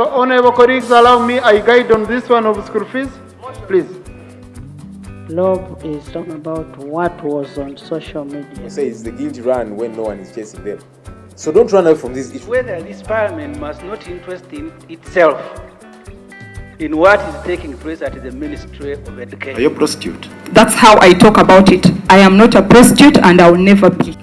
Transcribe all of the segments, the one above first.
So, honorable colleagues, allow me I guide on this one of school fees, please. Lob is talking about what was on social media. You say it's the guilty run when no one is chasing them. So don't run away from this issue. Whether this parliament must not interest in itself in what is taking place at the Ministry of Education. Are you a prostitute? That's how I talk about it. I am not a prostitute and I will never be.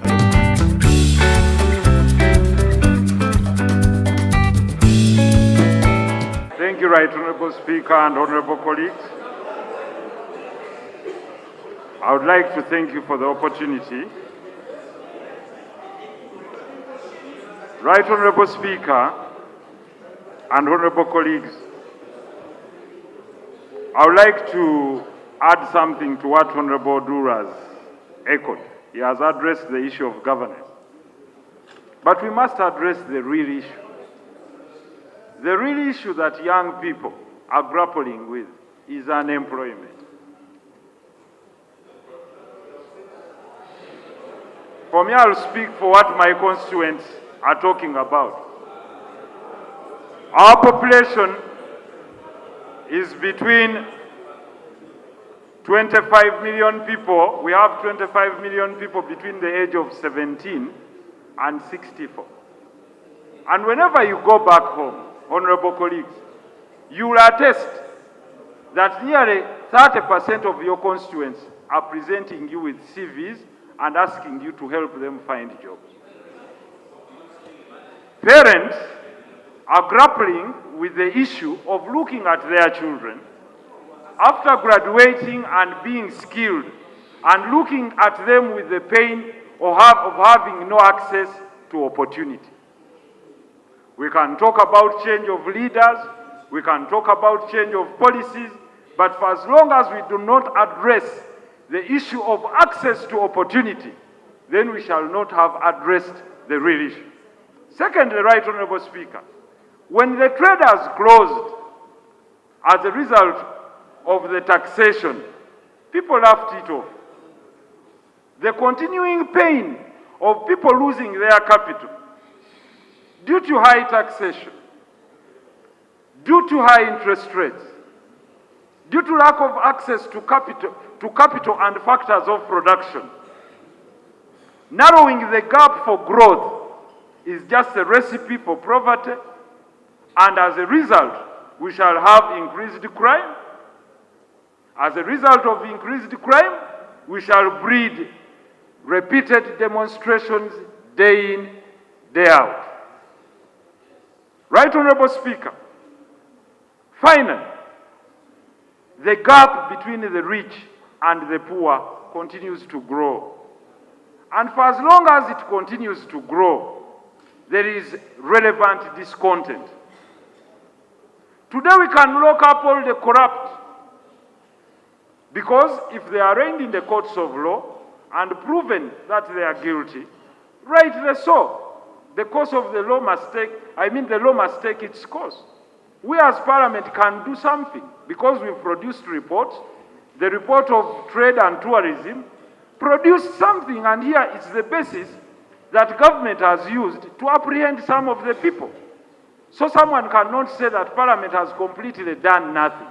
Thank you, Right Honourable Speaker and Honourable colleagues. I would like to thank you for the opportunity. Right Honourable Speaker and Honourable colleagues, I would like to add something to what Honourable Dura has echoed. He has addressed the issue of governance. But we must address the real issue. The real issue that young people are grappling with is unemployment. For me, I'll speak for what my constituents are talking about. Our population is between 25 million people. We have 25 million people between the age of 17 and 64. And whenever you go back home, honorable colleagues, you will attest that nearly 30% of your constituents are presenting you with CVs and asking you to help them find jobs. Parents are grappling with the issue of looking at their children after graduating and being skilled and looking at them with the pain of having no access to opportunity. We can talk about change of leaders, we can talk about change of policies, but for as long as we do not address the issue of access to opportunity, then we shall not have addressed the real issue. Secondly, Right Honourable Speaker, when the traders closed as a result of the taxation, people laughed it off. The continuing pain of people losing their capital due to high taxation, due to high interest rates, due to lack of access to capital and factors of production, narrowing the gap for growth is just a recipe for poverty, and as a result, we shall have increased crime. As a result of increased crime, we shall breed repeated demonstrations day in, day out. Right Honourable Speaker, finally, the gap between the rich and the poor continues to grow. And for as long as it continues to grow, there is relevant discontent. Today we can lock up all the corrupt, because if they are arraigned in the courts of law and proven that they are guilty, rightly so, the course of the law must take its course. We as Parliament can do something because we've produced reports. The report of trade and tourism produced something, and here it's the basis that government has used to apprehend some of the people. So someone cannot say that Parliament has completely done nothing.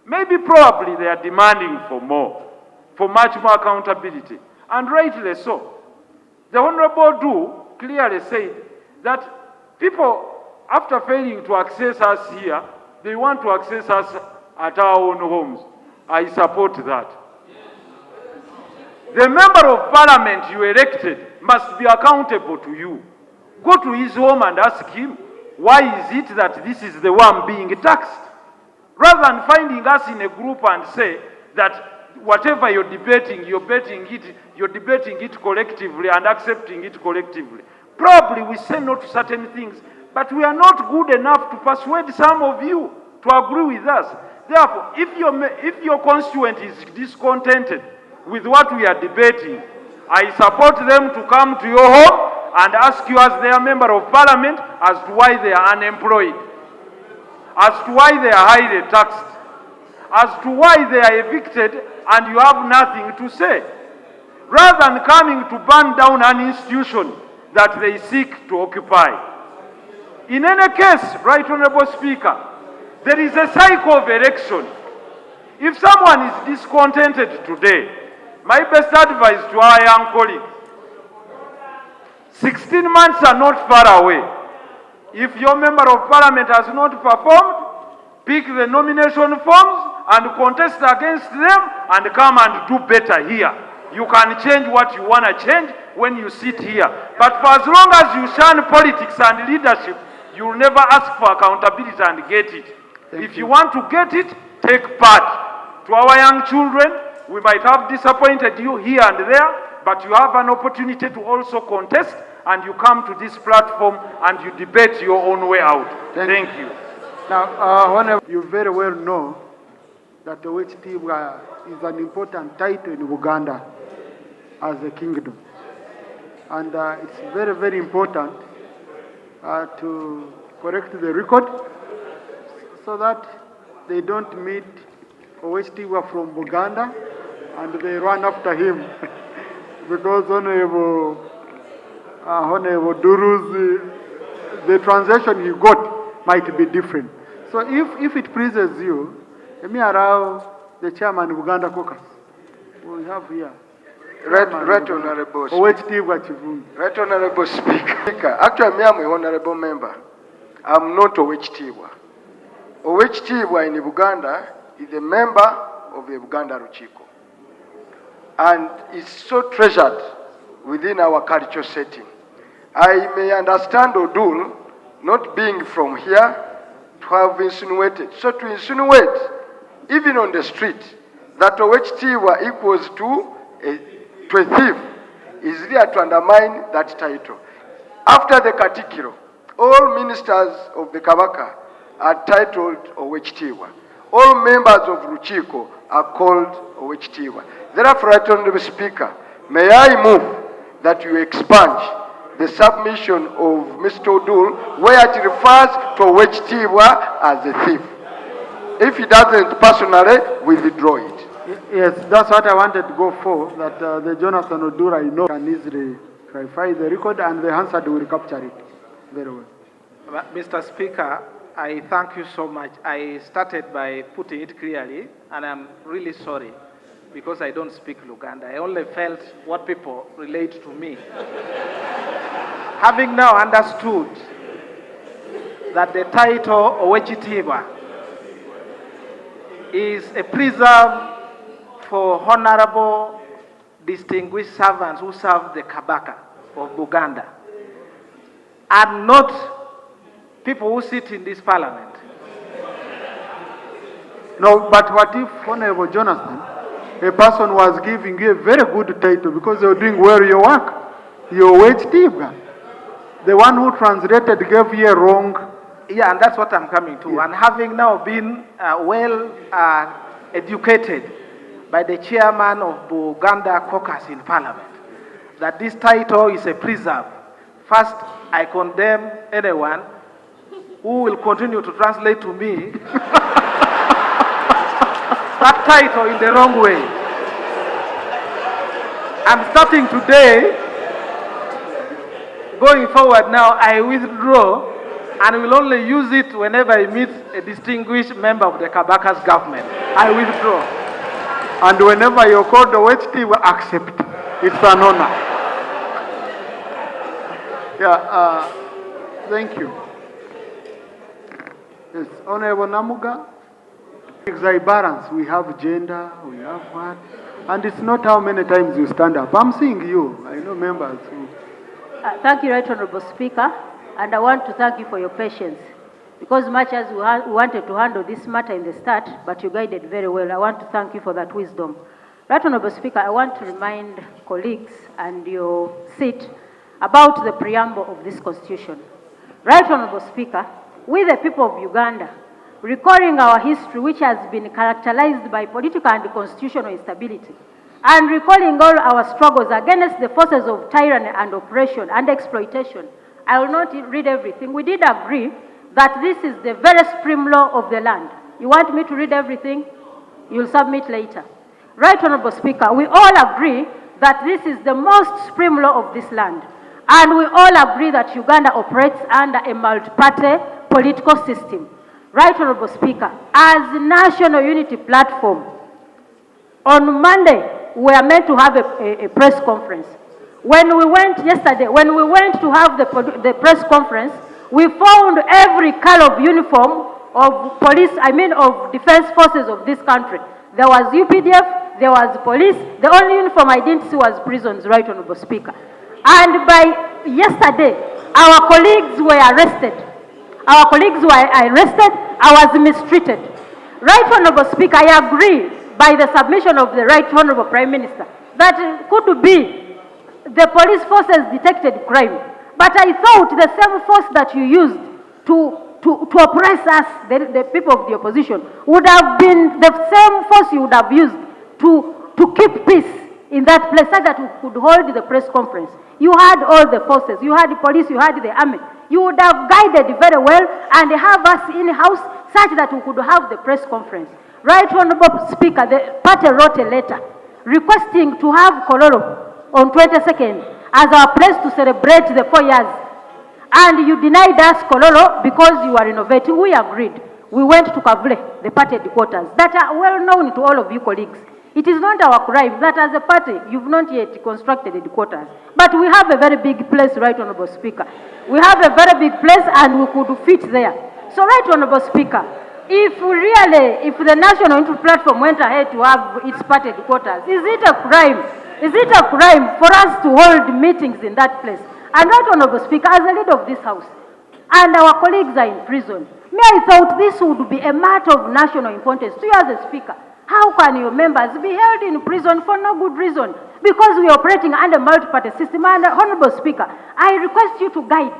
Maybe probably they are demanding for more, for much more accountability, and rightly so. The Honourable Du clearly said that people, after failing to access us here, they want to access us at our own homes. I support that. The member of parliament you elected must be accountable to you. Go to his home and ask him, why is it that this is the one being taxed? Rather than finding us in a group and say that whatever you're debating it collectively and accepting it collectively. Probably we say no to certain things, but we are not good enough to persuade some of you to agree with us. Therefore, if your constituent is discontented with what we are debating, I support them to come to your home and ask you as their member of parliament as to why they are unemployed, as to why they are highly taxed, as to why they are evicted and you have nothing to say. Rather than coming to burn down an institution that they seek to occupy. In any case, Right Honourable Speaker, there is a cycle of election. If someone is discontented today, my best advice to our young colleagues, 16 months are not far away. If your member of parliament has not performed, pick the nomination forms and contest against them and come and do better here. You can change what you want to change when you sit here. But for as long as you shun politics and leadership, you will never ask for accountability and get it. If you want to get it, take part. To our young children, we might have disappointed you here and there, but you have an opportunity to also contest, and you come to this platform and you debate your own way out. Thank you. Now, Honourable, you very well know that the weekday is an important title in Uganda as a kingdom. And it's very, very important to correct the record so that they don't meet weekday from Uganda and they run after him because Honourable Duru's, the translation he got might be different. So if it pleases you, let me allow the chairman of Uganda Caucus. We have here. Right Honourable Speaker. Right Honourable Speaker. Actually, me, I'm an honourable member. I'm not Owekitiibwa. Owekitiibwa in Uganda is a member of the Uganda Ruchiko. And is so treasured within our cultural setting. I may understand Odul not being from here to have insinuated. So to insinuate, even on the street, that Owekitiibwa equals to a thief is there to undermine that title. After the Katikiro, all ministers of the Kabaka are titled Owekitiibwa. All members of Ruchiko are called Owekitiibwa. Therefore, Right Honourable Speaker, may I move that you expunge the submission of Mr. Odul where it refers to Owekitiibwa as a thief. If he doesn't personally, withdraw it. Yes, that's what I wanted to go for, that the Jonathan Odura, I know, can easily clarify the record and the answer will capture it very well. Mr. Speaker, I thank you so much. I started by putting it clearly, and I'm really sorry because I don't speak Luganda. I only felt what people relate to me. Having now understood that the title Owekitiibwa is a preserve for honorable, distinguished servants who serve the Kabaka of Uganda, and not people who sit in this parliament. No, but what if Honourable Jonathan, a person was giving you a very good title because you're doing well your work, your weekday, the one who translated gave you a wrong. Yeah, and that's what I'm coming to. Yeah. And having now been educated by the chairman of Uganda Caucus in Parliament, that this title is a preserve. First, I condemn anyone who will continue to translate to me that title in the wrong way. I'm starting today, going forward now, I withdraw and will only use it whenever I meet a distinguished member of the Kabaka's government. I withdraw. And whenever you're called the weekday, we accept. It's an honor. Yeah, thank you. Yes, Honourable Namuga. Balance. We have gender, we have what, and it's not how many times you stand up. I'm seeing you. I know members who. Thank you, Right Honourable Speaker, and I want to thank you for your patience. Because much as we wanted to handle this matter in the start, but you guided very well, I want to thank you for that wisdom. Right Honourable Speaker, I want to remind colleagues and your seat about the preamble of this Constitution. Right Honourable Speaker, we the people of Uganda, recalling our history which has been characterized by political and constitutional instability, and recalling all our struggles against the forces of tyranny and oppression and exploitation, I will not read everything. We did agree that this is the very supreme law of the land. You want me to read everything? You'll submit later. Right Honourable Speaker, we all agree that this is the most supreme law of this land. And we all agree that Uganda operates under a multi-party political system. Right, Honorable Speaker, as the National Unity Platform, on Monday, we are meant to have a press conference. When we went yesterday, when we went to have the press conference, we found every color of uniform of police, of defense forces of this country. There was UPDF, there was police. The only uniform I didn't see was prisons, Right, Honorable Speaker. And by yesterday, our colleagues were arrested. Our colleagues were arrested. I was mistreated. Right, Honorable Speaker, I agree by the submission of the Right Honorable Prime Minister that it could be the police forces detected crime. But I thought the same force that you used to oppress us, the people of the opposition, would have been the same force you would have used to keep peace in that place so that we could hold the press conference. You had all the forces. You had the police, you had the army. You would have guided very well and have us in-house such that we could have the press conference. Right, Honorable Speaker, the party wrote a letter requesting to have Kololo on 22nd as our place to celebrate the 4 years. And you denied us Kololo because you are innovating. We agreed. We went to Kavule, the party headquarters, that are well known to all of you colleagues. It is not our crime that as a party, you've not yet constructed headquarters. But we have a very big place, Right, Honorable Speaker. We have a very big place and we could fit there. So, Right, Honorable Speaker, if the National Unity Platform went ahead to have its party headquarters, is it a crime? Is it a crime for us to hold meetings in that place? And Right, Honorable Speaker, as a leader of this House, and our colleagues are in prison, I thought this would be a matter of national importance to you as a Speaker. How can your members be held in prison for no good reason? Because we are operating under multi-party system. And Honorable Speaker, I request you to guide.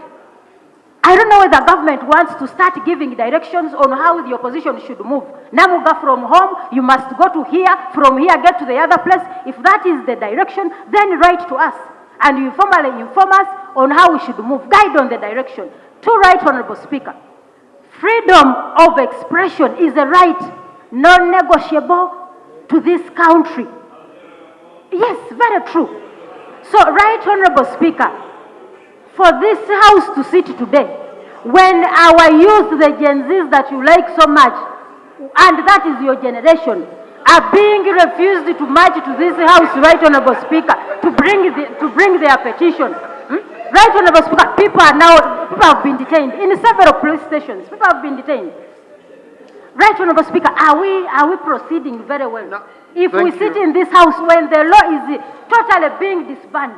I don't know whether government wants to start giving directions on how the opposition should move. Namuga from home, you must go to here, from here get to the other place. If that is the direction, then write to us. And you formally inform us on how we should move. Guide on the direction. To Right, Honorable Speaker, freedom of expression is a right non-negotiable to this country. Yes, very true. So, Right, Honorable Speaker, for this House to sit today, when our youth, the Gen Zs that you like so much, and that is your generation, are being refused to march to this House, Right, Honorable Speaker, to bring their petition. Right, Honorable Speaker, people have been detained in several police stations. People have been detained. Right, Honorable Speaker, are we proceeding very well? No, if we sit in this House when the law is totally being disbanded,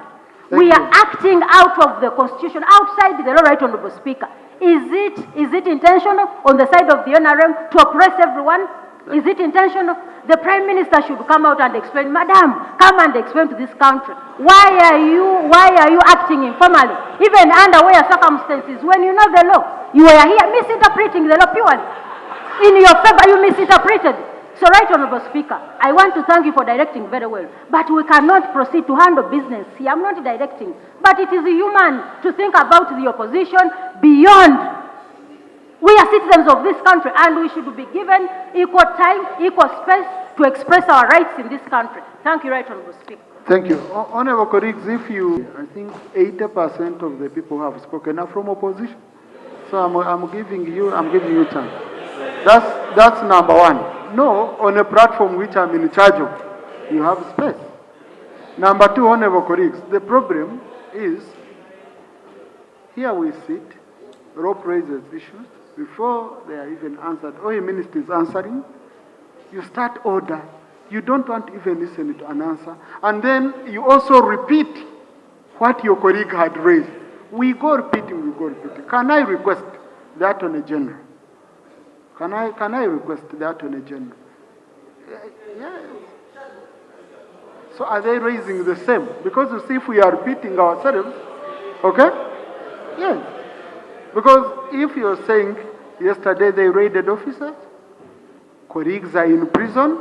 we are acting out of the Constitution, outside the law, Right, Honorable Speaker. Is it intentional on the side of the NRM to oppress everyone? Is it intentional? The Prime Minister should come out and explain, Madam, come and explain to this country. Why are you acting informally? Even under where circumstances, when you know the law, you are here misinterpreting the law purely. In your favor, you misinterpreted. So, Right, Honorable Speaker, I want to thank you for directing very well. But we cannot proceed to handle business here. I'm not directing. But it is human to think about the opposition beyond. We are citizens of this country and we should be given equal time, equal space to express our rights in this country. Thank you, Right, Honorable Speaker. Thank you. Honorable colleagues, I think 80% of the people who have spoken are from opposition. So I'm giving you chance. That's number one. No, on a platform which I'm in charge of, you have space. Number two, honorable colleagues, the problem is here we sit, Rope raises issues before they are even answered. Or a minister is answering, you start order, you don't want to even listen to an answer, and then you also repeat what your colleague had raised. We go repeating. Can I request the Attorney General? Can I request the Attorney General? Yes. So are they raising the same? Because you see, if we are repeating ourselves, okay? Yes. Because if you're saying yesterday they raided officers, colleagues are in prison,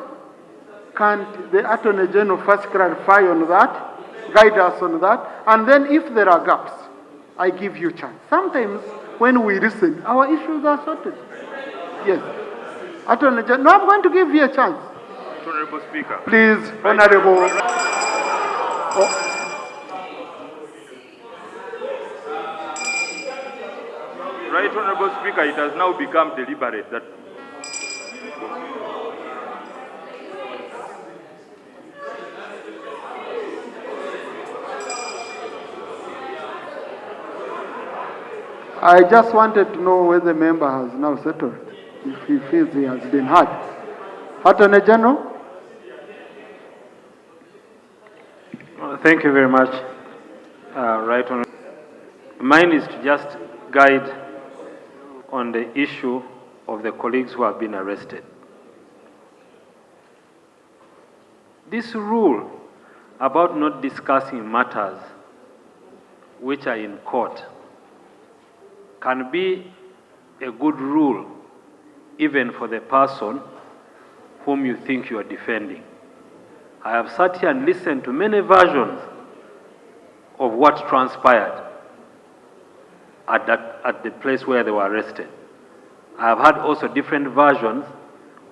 can't the Attorney General first clarify on that, guide us on that, and then if there are gaps, I give you a chance. Sometimes when we listen, our issues are sorted. Yes. Attorney General, no, I'm going to give you a chance. Honorable Speaker. Please, Honorable. Speaker, it has now become deliberate that I just wanted to know whether the member has now settled, if he feels he has been hurt. Attorney General? Thank you very much. Right on. Mine is to just guide on the issue of the colleagues who have been arrested. This rule about not discussing matters which are in court can be a good rule even for the person whom you think you are defending. I have sat here and listened to many versions of what transpired at the place where they were arrested. I have had also different versions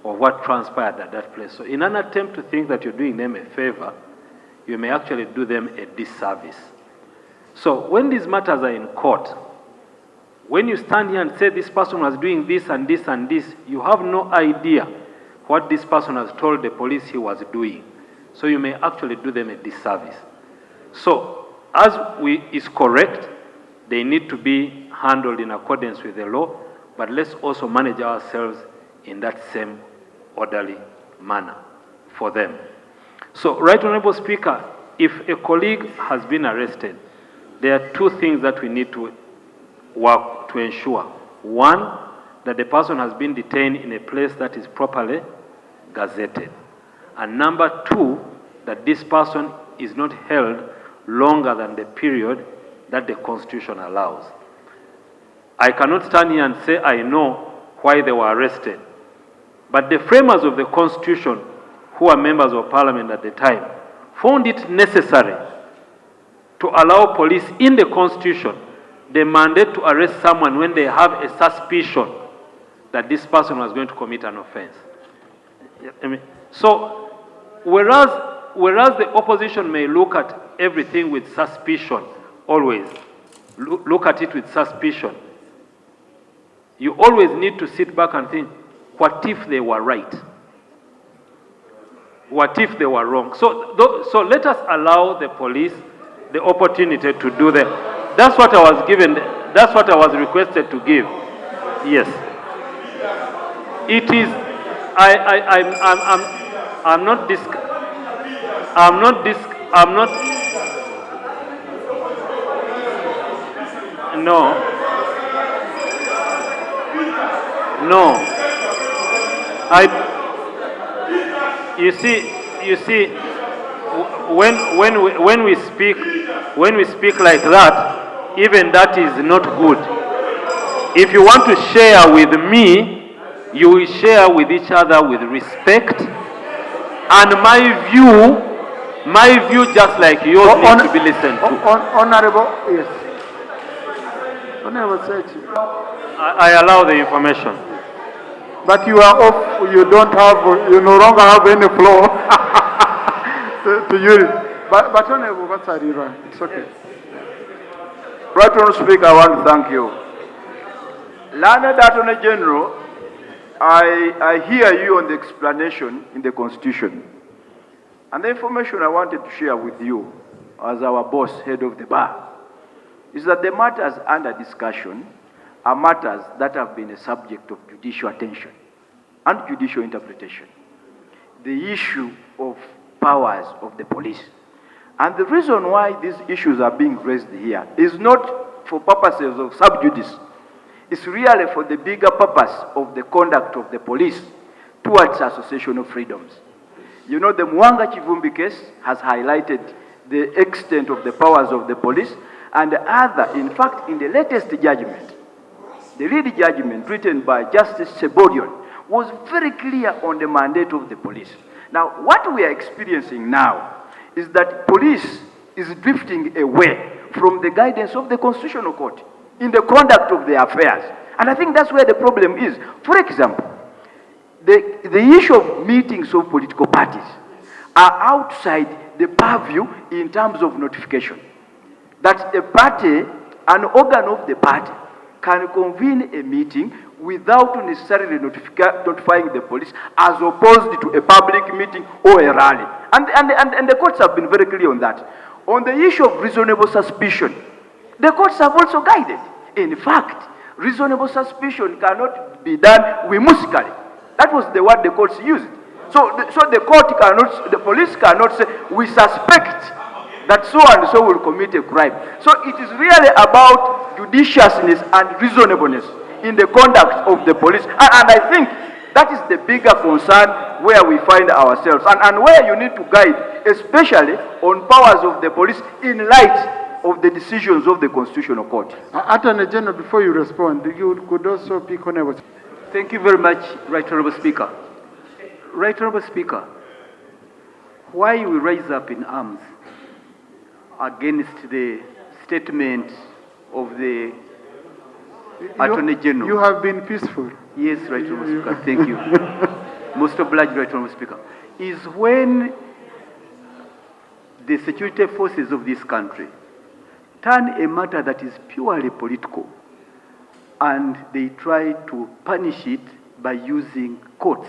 of what transpired at that place. So in an attempt to think that you're doing them a favor, you may actually do them a disservice. So when these matters are in court, when you stand here and say this person was doing this and this and this, you have no idea what this person has told the police he was doing. So you may actually do them a disservice. So as is correct, they need to be handled in accordance with the law, but let's also manage ourselves in that same orderly manner for them. So, Right Honourable Speaker, if a colleague has been arrested, there are two things that we need to work to ensure. One, that the person has been detained in a place that is properly gazetted. And number two, that this person is not held longer than the period that the Constitution allows. I cannot stand here and say I know why they were arrested. But the framers of the Constitution, who are members of Parliament at the time, found it necessary to allow police in the Constitution the mandate to arrest someone when they have a suspicion that this person was going to commit an offense. So, whereas the opposition may look at everything with suspicion, always look at it with suspicion, you always need to sit back and think, what if they were right? What if they were wrong? So let us allow the police the opportunity to do that. That's what I was given. That's what I was requested to give. Yes. It is. I'm not. No. No. You see, when we speak like that, even that is not good. If you want to share with me, you will share with each other with respect. And my view, just like yours, needs to be listened to. Honorable, yes. Honorable Secretary. I allow the information. But you are off, you no longer have any floor to use it. But Honorable Batsarira, it's okay. Right Honourable Speaker, I want to thank you. Learned Attorney General, I hear you on the explanation in the Constitution. And the information I wanted to share with you as our boss, head of the bar, is that the matters under discussion are matters that have been a subject of judicial attention and judicial interpretation. The issue of powers of the police. And the reason why these issues are being raised here is not for purposes of sub judice. It's really for the bigger purpose of the conduct of the police towards associational freedoms. You know, the Mwanga Chivumbi case has highlighted the extent of the powers of the police, and other, in fact, in the latest judgment, the lead judgment written by Justice Sebodion was very clear on the mandate of the police. Now, what we are experiencing now is that police is drifting away from the guidance of the Constitutional Court in the conduct of their affairs. And I think that's where the problem is. For example, the issue of meetings of political parties are outside the purview in terms of notification. That a party, an organ of the party, can convene a meeting without necessarily notifying the police, as opposed to a public meeting or a rally. And the courts have been very clear on that. On the issue of reasonable suspicion, the courts have also guided. In fact, reasonable suspicion cannot be done whimsically. That was the word the courts used. So the court cannot, the police cannot say, we suspect that so and so will commit a crime. So it is really about judiciousness and reasonableness in the conduct of the police. And I think that is the bigger concern where we find ourselves, and where you need to guide, especially on powers of the police in light of the decisions of the Constitutional Court. Attorney General, before you respond, you could also pick on what. Thank you very much, Right Honourable Speaker. Right Honourable Speaker, why we rise up in arms against the statement of the Attorney General. You have been peaceful. Yes, Right Honourable Speaker, thank you. Most obliged, Right Honourable Speaker. Is when the security forces of this country turn a matter that is purely political and they try to punish it by using courts.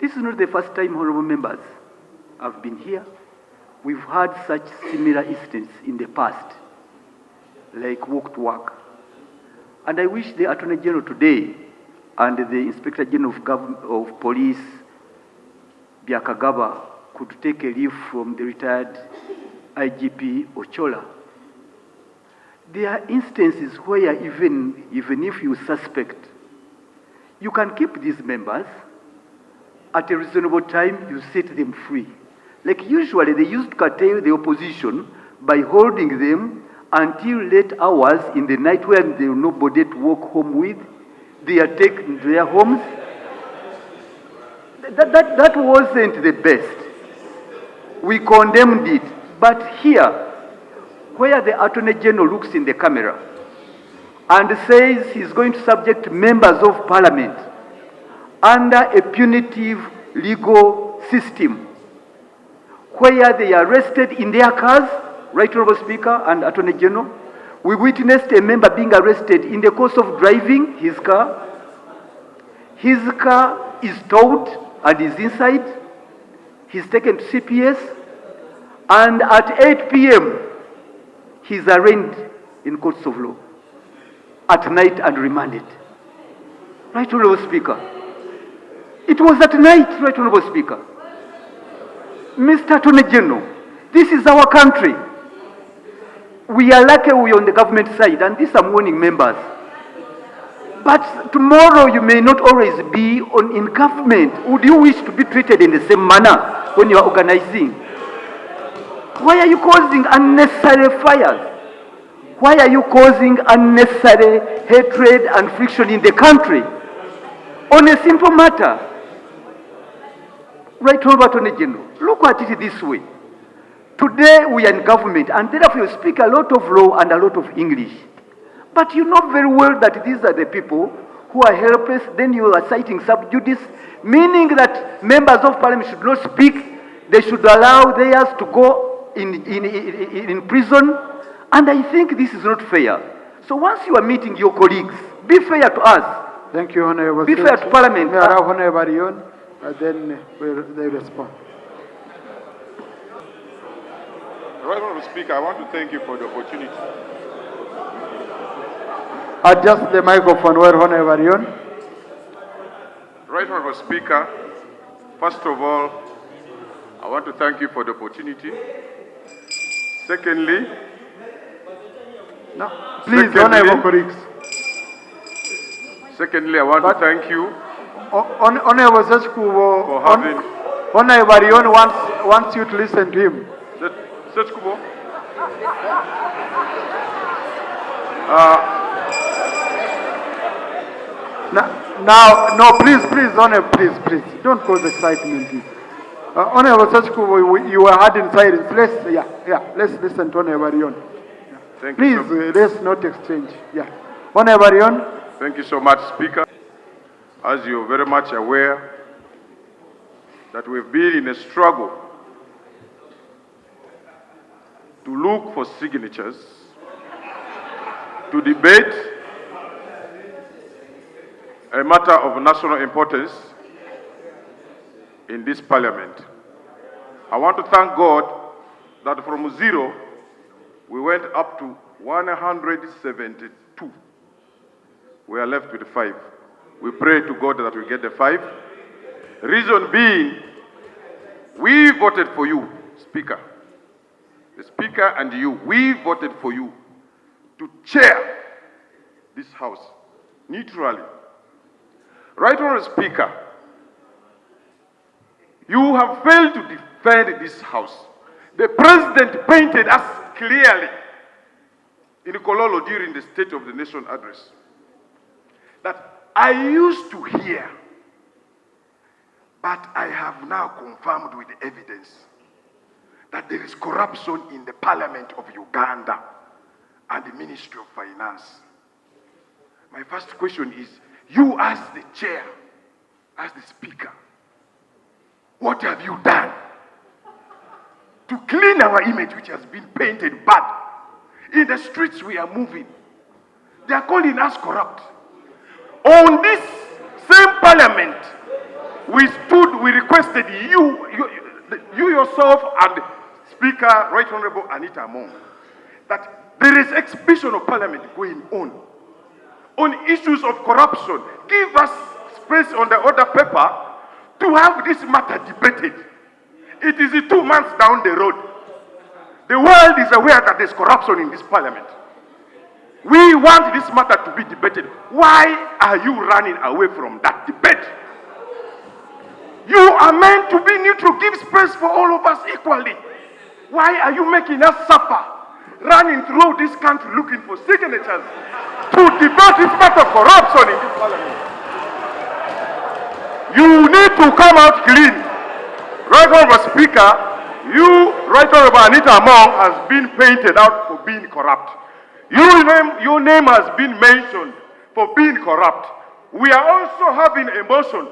This is not the first time, honourable members, I've been here. We've had such similar incidents in the past, like walk to work. And I wish the Attorney General today and the Inspector General of Police, Byakagaba, could take a leaf from the retired IGP Ochola. There are instances where even if you suspect, you can keep these members. At a reasonable time, you set them free. Like usually, they used to curtail the opposition by holding them until late hours in the night when there was nobody to walk home with. They are taken to their homes. That wasn't the best. We condemned it. But here, where the Attorney General looks in the camera and says he's going to subject members of Parliament under a punitive legal system, where they are arrested in their cars, Right Honourable Speaker and Attorney General. We witnessed a member being arrested in the course of driving his car. His car is towed and is inside. He's taken to CPS. And at 8 p.m., he's arraigned in courts of law at night and remanded. Right Honourable Speaker. It was at night, Right Honourable Speaker. Mr. Attorney General, this is our country. We are lucky we are on the government side, and these are warning members. But tomorrow you may not always be in government. Would you wish to be treated in the same manner when you are organizing? Why are you causing unnecessary fires? Why are you causing unnecessary hatred and friction in the country? On a simple matter, Right Honourable Attorney General, look at it this way. Today we are in government, and therefore you speak a lot of law and a lot of English. But you know very well that these are the people who are helpless. Then you are citing sub judice, meaning that members of Parliament should not speak. They should allow theirs to go in prison. And I think this is not fair. So once you are meeting your colleagues, be fair to us. Thank you, Honourable. Be fair to Parliament. Then they respond. Right Honourable Speaker, I want to thank you for the opportunity. Adjust the microphone where Honourable Yon. Right Honourable Speaker, first of all, I want to thank you for the opportunity. Secondly, please, Honourable colleagues. Secondly, I want to thank you Honourable Ssenyonyi for having. Honourable Yon wants you to listen to him. Ssenyonyi. No, please, please, don't cause excitement. Honourable Ssenyonyi, you were hard in silence. Let's listen to Honourable Yon. Thank please, you so let's not exchange. Honourable Yon. Thank you so much, Speaker. As you're very much aware that we've been in a struggle to look for signatures to debate a matter of national importance in this parliament. I want to thank God that from 0, we went up to 172. We are left with 5. We pray to God that we get the 5. Reason being, we voted for you, Speaker. The Speaker and you, we voted for you to chair this House neutrally. Right Honourable Speaker, you have failed to defend this House. The President painted us clearly in Kololo during the State of the Nation address that I used to hear, but I have now confirmed with evidence that there is corruption in the Parliament of Uganda and the Ministry of Finance. My first question is, you as the chair, as the Speaker, what have you done to clean our image which has been painted bad? In the streets we are moving, they are calling us corrupt. On this same parliament, we requested you yourself and Speaker, Right Honorable Anita Among, that there is exhibition of parliament going on issues of corruption. Give us space on the order paper to have this matter debated. It is 2 months down the road. The world is aware that there's corruption in this parliament. We want this matter to be debated. Why are you running away from that debate? You are meant to be neutral, give space for all of us equally. Why are you making us suffer, running through this country looking for signatures to debate this matter of corruption in this parliament? You need to come out clean. Right Honourable Speaker, you, Right Honourable Anita Among, has been painted out for being corrupt. Your name has been mentioned for being corrupt. We are also having a motion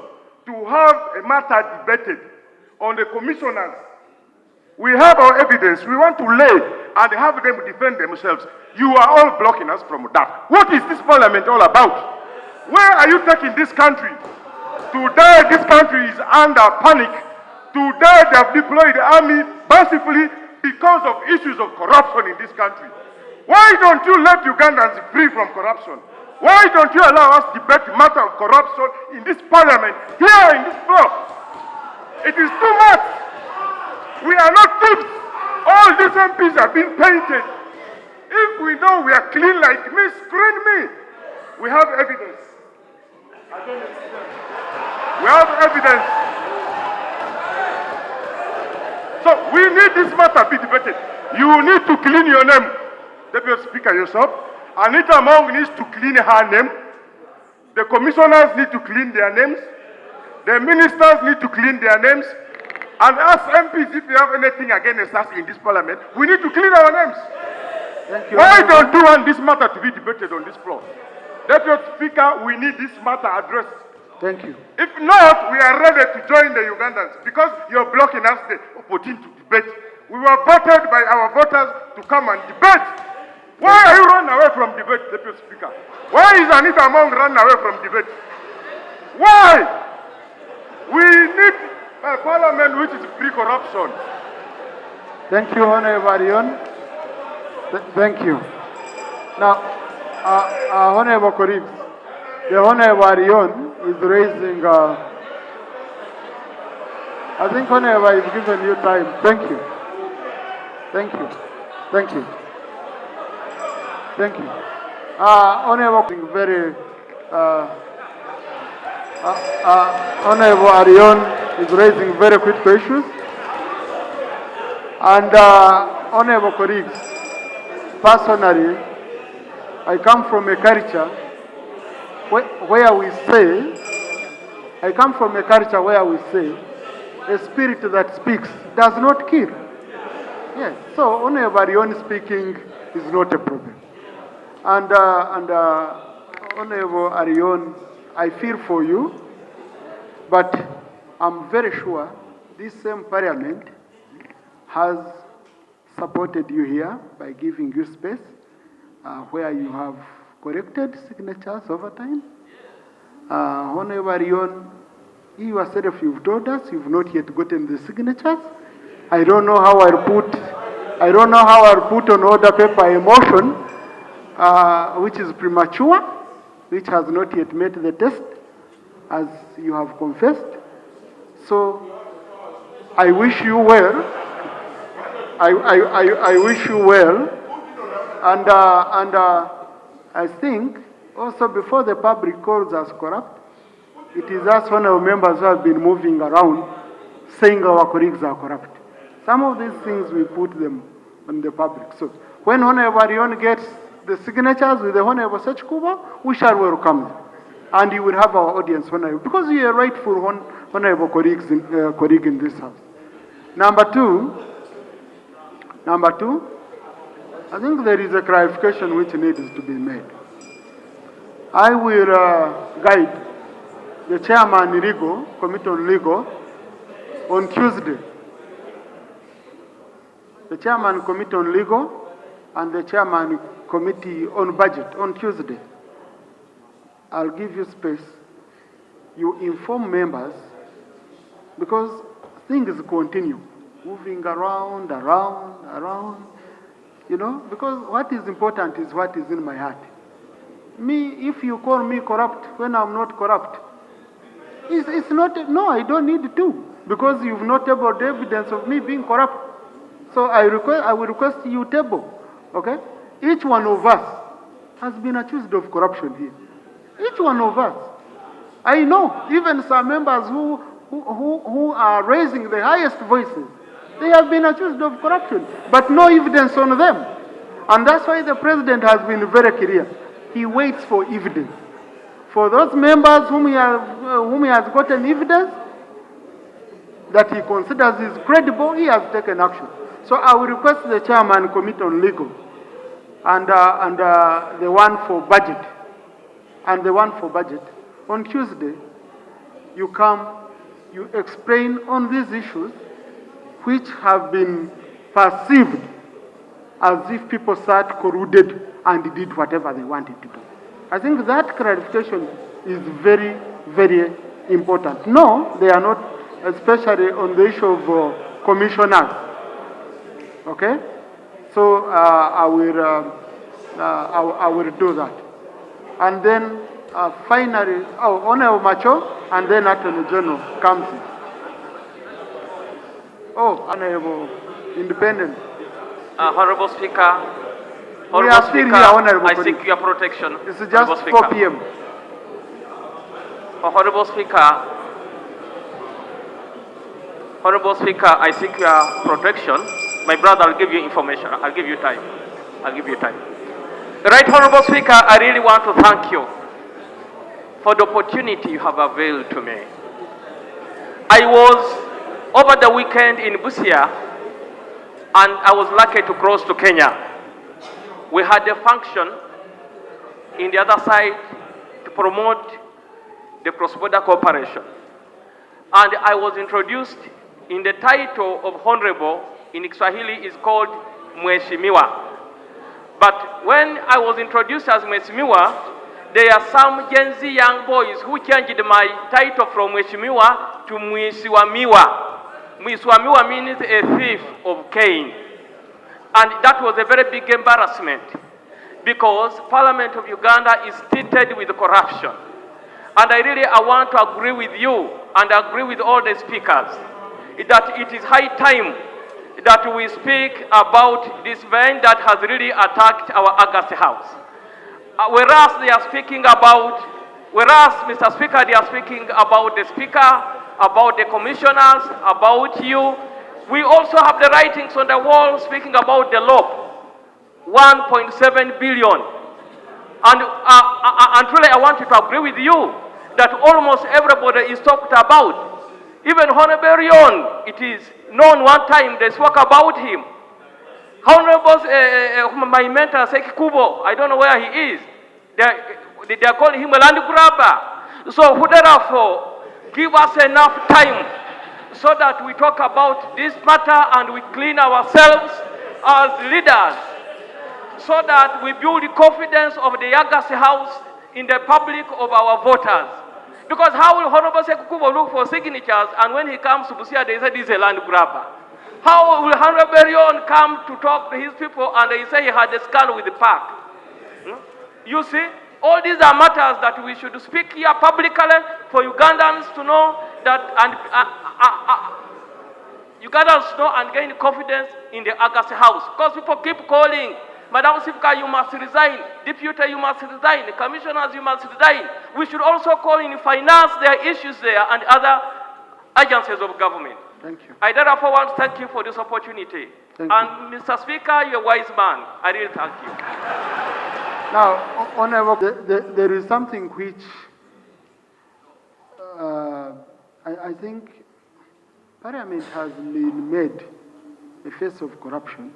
to have a matter debated on the commissioners. We have our evidence. We want to lay and have them defend themselves. You are all blocking us from that. What is this parliament all about? Where are you taking this country? Today, this country is under panic. Today, they have deployed the army massively because of issues of corruption in this country. Why don't you let Ugandans free from corruption? Why don't you allow us debate the matter of corruption in this parliament, here in this floor? It is too much. We are not thieves. All these MPs have been painted. If we know we are clean like me, screen me. We have evidence. We have evidence. So we need this matter be debated. You need to clean your name. Deputy Speaker yourself. Anita Among needs to clean her name. The commissioners need to clean their names. The ministers need to clean their names. And as MPs, if you have anything against us in this parliament, we need to clean our names. Thank you. Why don't you want this matter to be debated on this floor? Deputy Speaker, we need this matter addressed. Thank you. If not, we are ready to join the Ugandans because you're blocking us the opportunity to debate. We were voted by our voters to come and debate. Why are you running away from debate, Deputy Speaker? Why is Anita Among running away from debate? Why? We need a parliament which is pre-corruption. Thank you, Honorable Arion. Thank you. Now, Honorable colleagues, the Honorable Arion is raising, I think Honorable, I've given you time. Thank you. Thank you. Thank you. Thank you. Honorable, very, Honorable Arion is raising very critical issues. And Honorable colleagues, personally, I come from a culture where we say, a spirit that speaks does not kill. Yes, so Honorable Arion speaking is not a problem. And Honorable Arion, I feel for you, but I'm very sure this same parliament has supported you here by giving you space. where you have corrected signatures over time. Honorable Rion, you yourself, you've told us you've not yet gotten the signatures. I don't know how I'll put on order paper a motion which is premature, which has not yet met the test, as you have confessed. So I wish you well. I wish you well. And I think also before the public calls us corrupt, it is us honorable members who have been moving around saying our colleagues are corrupt. Some of these things we put them on the public. So when Honorable Rion gets the signatures with the Honorable Sechkuba, we shall welcome them. And you will have our audience, Honorable, because you are rightful Honorable colleague in this house. Number two, I think there is a clarification which needs to be made. I will guide the chairman legal, committee on legal, on Tuesday. The chairman committee on legal and the chairman committee on budget on Tuesday. I'll give you space. You inform members because things continue, moving around, you know, because what is important is what is in my heart. Me, if you call me corrupt when I'm not corrupt, it's not, no, I don't need to, because you've not tabled evidence of me being corrupt. So I will request you table, okay? Each one of us has been accused of corruption here. Each one of us. I know, even some members who are raising the highest voices, they have been accused of corruption, but no evidence on them. And that's why the president has been very clear. He waits for evidence. For those members whom he has gotten evidence that he considers is credible, he has taken action. So I will request the chairman committee on legal and the one for budget on Tuesday. You come, you explain on these issues which have been perceived as if people sat colluded and did whatever they wanted to do. I think that clarification is very, very important. No, they are not, especially on the issue of commissioners. Okay? So I will do that. And then finally, Honorable Macho, and then Attorney General comes in. Honorable Independent. Honorable Speaker, I seek your protection. This is just 4 p.m. Honorable Speaker, I seek your protection. My brother, I'll give you information. I'll give you time. Right, Honorable Speaker, I really want to thank you for the opportunity you have availed to me. I was over the weekend in Busia, and I was lucky to cross to Kenya. We had a function in the other side to promote the cross-border cooperation. And I was introduced in the title of Honorable, in Kiswahili is called Mheshimiwa. But when I was introduced as Mheshimiwa, there are some Gen Z young boys who changed my title from Mheshimiwa to Mwisiwamiwa. Mwisiwamiwa means a thief of Cain. And that was a very big embarrassment because Parliament of Uganda is tainted with corruption. And I want to agree with you and agree with all the speakers that it is high time that we speak about this vein that has really attacked our August House. Whereas Mr. Speaker, they are speaking about the Speaker, about the commissioners, about you. We also have the writings on the wall speaking about the law, 1.7 billion. And truly I want to agree with you that almost everybody is talked about. Even Honorable Rion, it is known one time they spoke about him. Honorable, my mentor, Seki Kubo, I don't know where he is. They are calling him a land grabber. So therefore, give us enough time so that we talk about this matter and we clean ourselves as leaders. so that we build the confidence of the Yagasi House in the public of our voters. Because how will Honorable Sekukubo look for signatures and when he comes to Busia they say he's a land grabber? How will Honorable Berion come to talk to his people and they say he had a scan with the park? You see, all these are matters that we should speak here publicly for Ugandans to know that and Ugandans know and gain confidence in the Agassi House. Because people keep calling, Madam Sifka, you must resign. Deputy, you must resign. Commissioners, you must resign. We should also call in finance their issues there and other agencies of government. Thank you. I therefore want to thank you for this opportunity. Thank and you. Mr. Speaker, you're a wise man. I really thank you. Now, Honorable, there is something which I think Parliament has been made a face of corruption,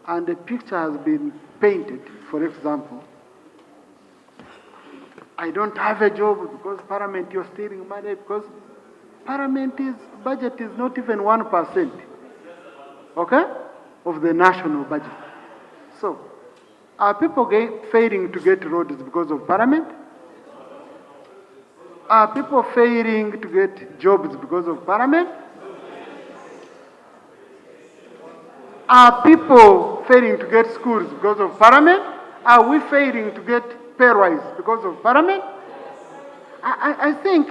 and a picture has been painted. For example, I don't have a job because Parliament you're stealing money, because Parliament's budget is not even 1%, okay, of the national budget. So, are people failing to get roads because of Parliament? Are people failing to get jobs because of Parliament? Are people failing to get schools because of Parliament? Are we failing to get pay rise because of Parliament? I think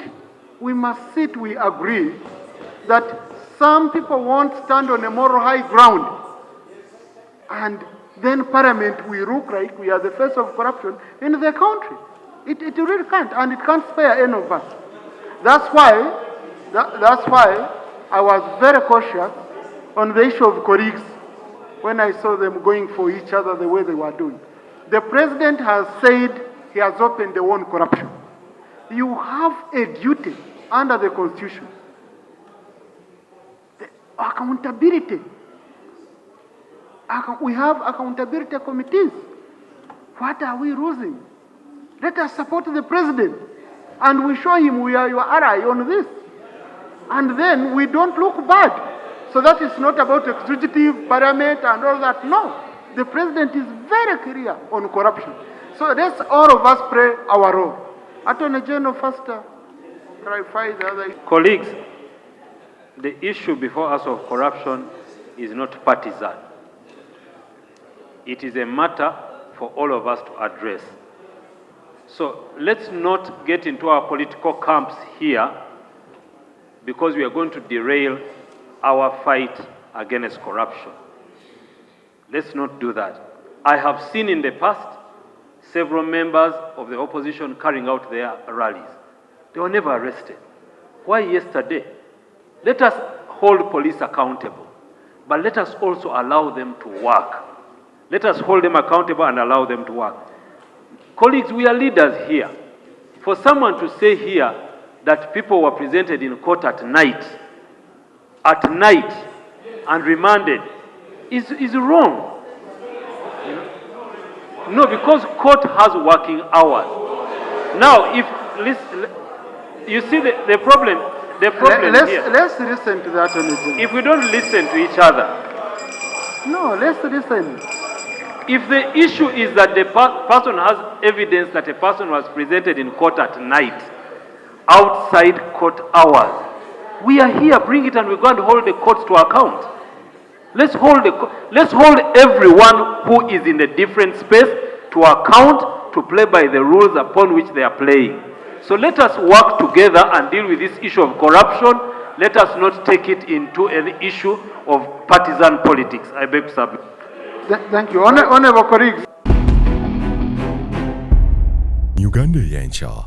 we must sit, we agree that some people won't stand on a moral high ground, and then Parliament will look like we are the face of corruption in the country. It really can't, and it can't spare any of us. That's why I was very cautious on the issue of colleagues when I saw them going for each other the way they were doing. The President has said he has opened the one corruption. You have a duty under the Constitution. The accountability. We have accountability committees. What are we losing? Let us support the President and we show him we are your ally on this. And then we don't look bad. So that is not about executive, Parliament and all that. No. The President is very clear on corruption. So let's all of us play our role. Attorney General first clarify the other. Colleagues, the issue before us of corruption is not partisan. It is a matter for all of us to address. So let's not get into our political camps here because we are going to derail our fight against corruption. Let's not do that. I have seen in the past several members of the opposition carrying out their rallies. They were never arrested. Why yesterday? Let us hold police accountable, but let us also allow them to work. Let us hold them accountable and allow them to work. Colleagues, we are leaders here. For someone to say here that people were presented in court at night and remanded is wrong. No, because court has working hours. Now, you see the problem here. Let's listen to that. If we don't listen to each other. No, let's listen. If the issue is that the person has evidence that a person was presented in court at night, outside court hours, we are here, bring it, and we're going to hold the courts to account. Let's hold everyone who is in a different space to account, to play by the rules upon which they are playing. So let us work together and deal with this issue of corruption. Let us not take it into an issue of partisan politics. I beg to submit. Thank you. Honorable colleagues. Uganda Eyenkya.